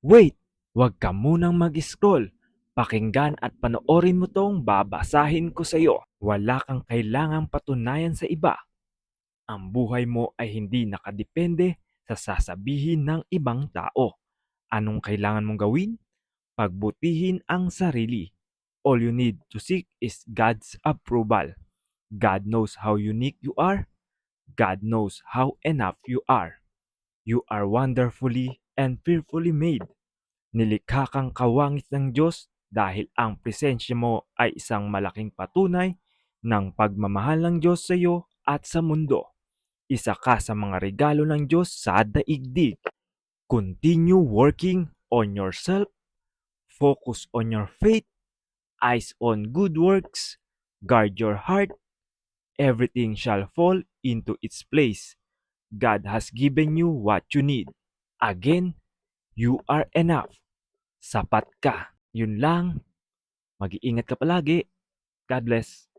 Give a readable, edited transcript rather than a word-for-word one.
Wait! Huwag ka munang mag-scroll. Pakinggan at panoorin mo tong babasahin ko sa'yo. Wala kang kailangang patunayan sa iba. Ang buhay mo ay hindi nakadepende sa sasabihin ng ibang tao. Anong kailangan mong gawin? Pagbutihin ang sarili. All you need to seek is God's approval. God knows how unique you are. God knows how enough you are. You are wonderfully and fearfully made. Nilikha kang kawangis ng Diyos dahil ang presensya mo ay isang malaking patunay ng pagmamahal ng Diyos sa iyo at sa mundo. Isa ka sa mga regalo ng Diyos sa daigdig. Continue working on yourself. Focus on your faith. Eyes on good works. Guard your heart. Everything shall fall into its place. God has given you what you need. Again, you are enough. Sapat ka. Yun lang. Mag-iingat ka palagi. God bless.